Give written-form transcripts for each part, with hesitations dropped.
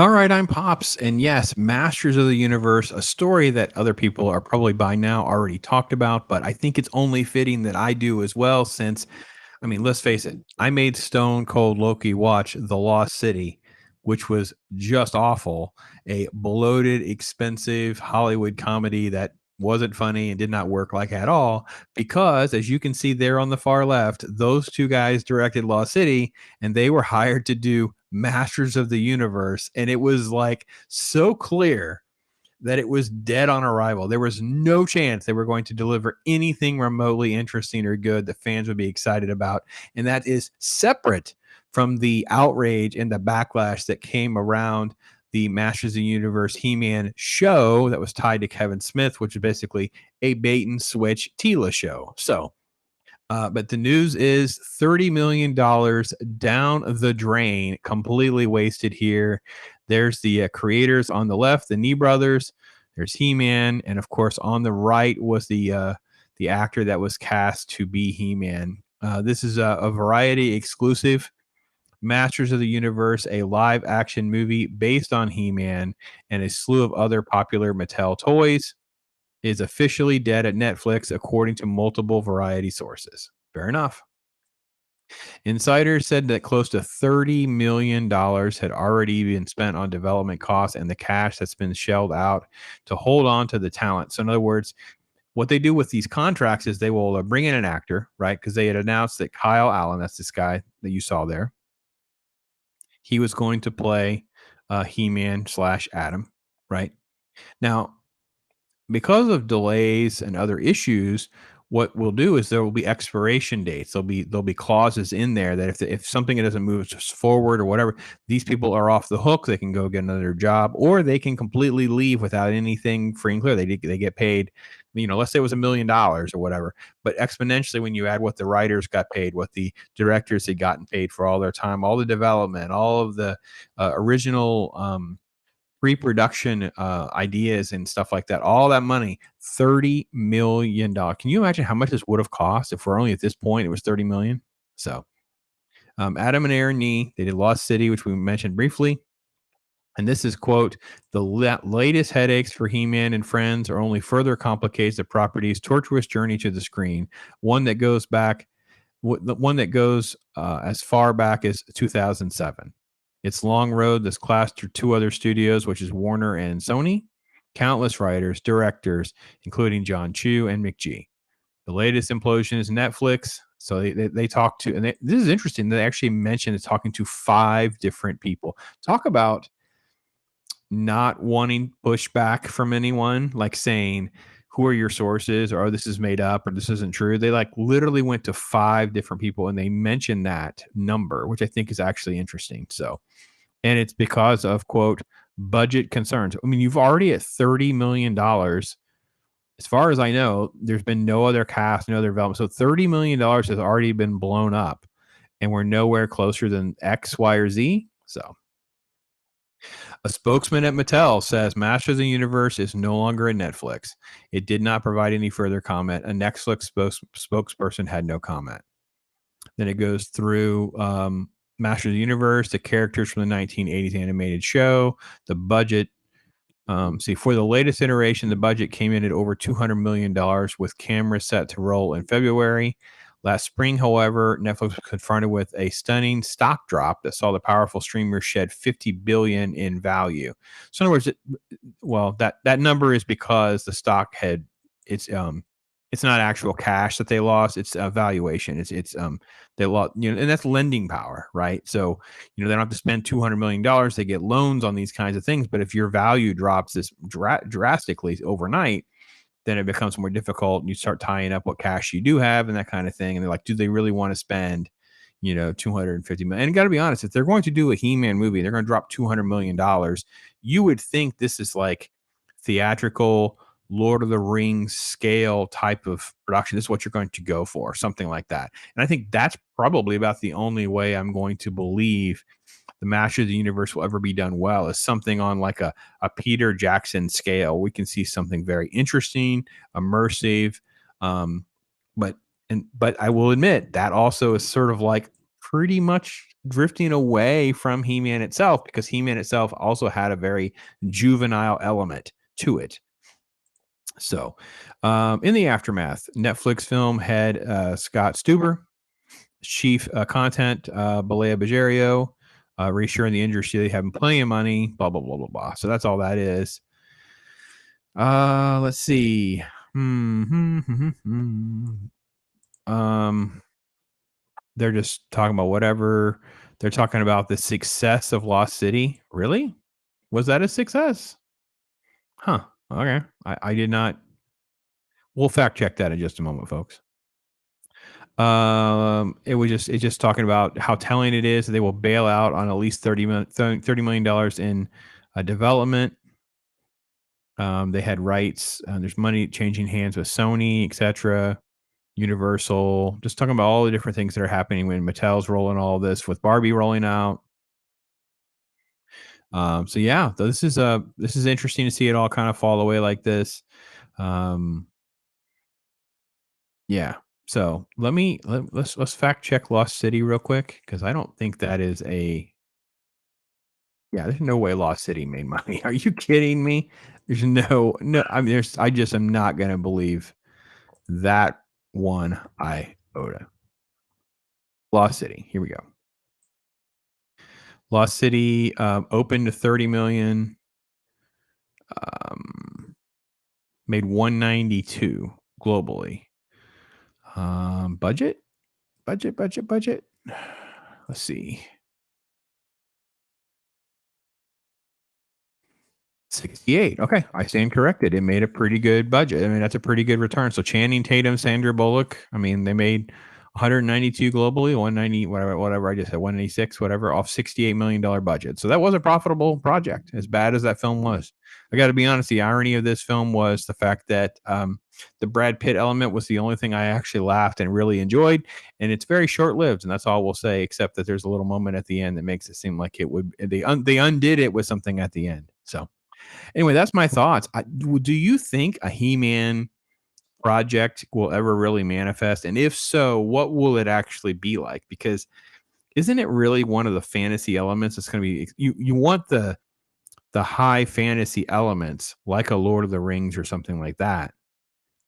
All right, I'm Pops. And yes, Masters of the Universe, a story that other people are probably by now already talked about, but I think it's only fitting that I do as well, since, I mean, let's face it, I made Stone Cold Loki watch The Lost City, which was just awful. A bloated, expensive Hollywood comedy that wasn't funny and did not work like at all. Because, as you can see there on the far left, those two guys directed Lost City and they were hired to do Masters of the Universe. And it was like so clear that it was dead on arrival. There was no chance they were going to deliver anything remotely interesting or good that fans would be excited about. And that is separate from the outrage and the backlash that came around the Masters of the Universe He-Man show that was tied to Kevin Smith, which is basically a bait and switch Tila show. So, but the news is $30 million down the drain, completely wasted here. There's the creators on the left, the Nee brothers. There's He-Man, and of course on the right was the actor that was cast to be He-Man. This is a Variety exclusive. Masters of the Universe, a live action movie based on He-Man and a slew of other popular Mattel toys, is officially dead at Netflix, according to multiple Variety sources. Fair enough. Insiders said that close to $30 million had already been spent on development costs and the cash that's been shelled out to hold on to the talent. So, in other words, what they do with these contracts is they will bring in an actor, right? Because they had announced that Kyle Allen, that's this guy that you saw there, he was going to play He-Man slash Adam, right? Now, because of delays and other issues, what we'll do is there will be expiration dates. There'll be clauses in there that if something doesn't move forward or whatever, these people are off the hook. They can go get another job, or they can completely leave without anything free and clear. They get paid. Let's say it was $1 million or whatever, but exponentially when you add what the writers got paid, what the directors had gotten paid for all their time, all the development, all of the original pre-production ideas and stuff like that, all that money, $30 million. Can you imagine how much this would have cost if we're only at this point? It was 30 million. So Adam and Aaron Nee, they did Lost City, which we mentioned briefly. And this is, quote, the latest headaches for He-Man and friends are only further complicates the property's tortuous journey to the screen, one that goes back the one that goes as far back as 2007. Its long road that's classed through two other studios, which is Warner and Sony, countless writers, directors, including John Chu and McGee. The latest implosion is Netflix. So they talk to, and this is interesting. They actually mentioned it's talking to 5 different people. Talk about not wanting pushback from anyone, like saying, who are your sources, or, oh, this is made up, or this isn't true. They like literally went to 5 different people and they mentioned that number, which I think is actually interesting. So, and it's because of, quote, budget concerns. I mean, you've already at $30 million. As far as I know, there's been no other cast, no other development. So $30 million has already been blown up, and we're nowhere closer than X, Y, or Z. So a spokesman at Mattel says Masters of the Universe is no longer at Netflix. It did not provide any further comment. A Netflix spokesperson had no comment. Then it goes through Masters of the Universe, the characters from the 1980s animated show, the budget. For the latest iteration, the budget came in at over $200 million with cameras set to roll in February. Last spring, however, Netflix was confronted with a stunning stock drop that saw the powerful streamer shed 50 billion in value. So, in other words, that number is because the stock had it's not actual cash that they lost; it's a valuation. It's they lost, and that's lending power, right? So they don't have to spend $200 million. They get loans on these kinds of things. But if your value drops this drastically overnight, then it becomes more difficult. And you start tying up what cash you do have and that kind of thing. And they're like, do they really want to spend, 250 million? And got to be honest, if they're going to do a He-Man movie, they're going to drop $200 million. You would think this is like theatrical Lord of the Rings scale type of production. This is what you're going to go for, something like that. And I think that's probably about the only way I'm going to believe the Masters of the Universe will ever be done well is something on like a Peter Jackson scale. We can see something very interesting, immersive. Um, but I will admit that also is sort of like pretty much drifting away from He-Man itself, because He-Man itself also had a very juvenile element to it. So, in the aftermath, Netflix film head Scott Stuber, chief content Balea Bajario, reassuring the industry they have plenty of money, blah, blah, blah, blah, blah. So that's all that is. Let's see. They're just talking about whatever. They're talking about the success of Lost City. Really? Was that a success? Huh. Okay. I did not. We'll fact check that in just a moment, folks. It's just talking about how telling it is that they will bail out on at least $30 million in development. They had rights. There's money changing hands with Sony, etc. Universal. Just talking about all the different things that are happening when Mattel's rolling all this, with Barbie rolling out. So yeah, this is interesting to see it all kind of fall away like this. Yeah. So let's fact check Lost City real quick, because I don't think that is a. Yeah, there's no way Lost City made money. Are you kidding me? There's no. I mean, I just am not gonna believe that one iota. Lost City. Here we go. Lost City opened to 30 million. Made 192 globally. Budget. Let's see. 68. Okay, I stand corrected. It made a pretty good budget. I mean, that's a pretty good return. So Channing Tatum, Sandra Bullock. I mean, they made 192 globally, 190, whatever I just said, 196, whatever, off $68 million budget. So that was a profitable project, as bad as that film was. I got to be honest. The irony of this film was the fact that the Brad Pitt element was the only thing I actually laughed and really enjoyed, and it's very short lived, and that's all we'll say. Except that there's a little moment at the end that makes it seem like it would. They undid it with something at the end. So. Anyway, that's my thoughts. Do you think a He-Man project will ever really manifest? And if so, what will it actually be like? Because isn't it really one of the fantasy elements? It's going to be you want the high fantasy elements like a Lord of the Rings or something like that,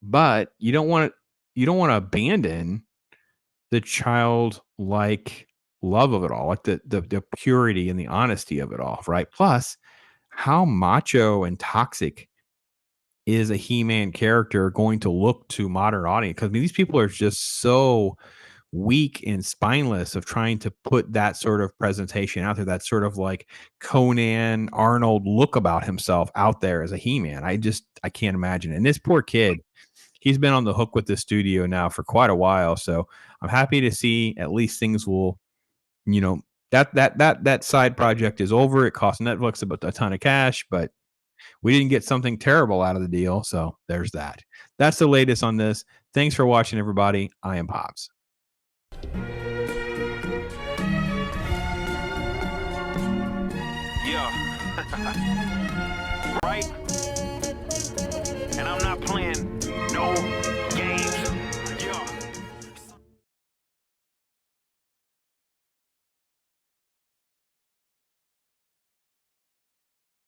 but you don't want to abandon the childlike love of it all, like the purity and the honesty of it all, right? Plus, how macho and toxic is a He-Man character going to look to modern audience? Because I mean, these people are just so weak and spineless of trying to put that sort of presentation out there, that sort of like Conan Arnold look about himself out there as a He-Man. I can't imagine. And this poor kid, he's been on the hook with the studio now for quite a while. So I'm happy to see at least things will, you know, that side project is over. It cost Netflix about a ton of cash, but we didn't get something terrible out of the deal. So there's that. That's the latest on this. Thanks for watching, everybody. I am Pops. Yeah. Right?